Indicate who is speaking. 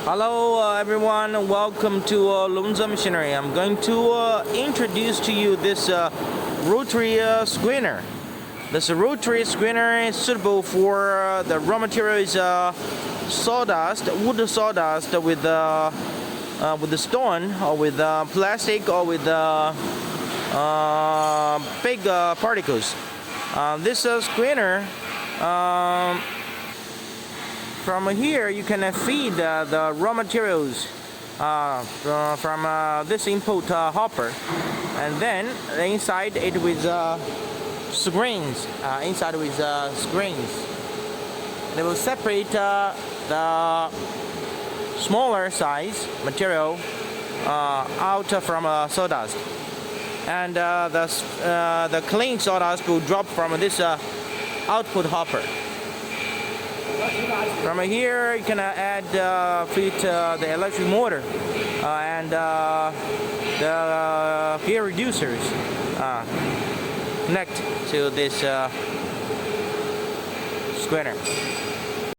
Speaker 1: Hello everyone, welcome to Longzhe Machinery. I'm going to introduce to you this rotary screener. This rotary screener is suitable for the raw material is sawdust, wood sawdust with the stone or with plastic or with big particles. This screener, from here you can feed the raw materials from this input hopper, and then inside it with screens. They will separate the smaller size material out from sawdust, and the clean sawdust will drop from this output hopper. From here you can feed the electric motor and the gear reducers connect to this screener.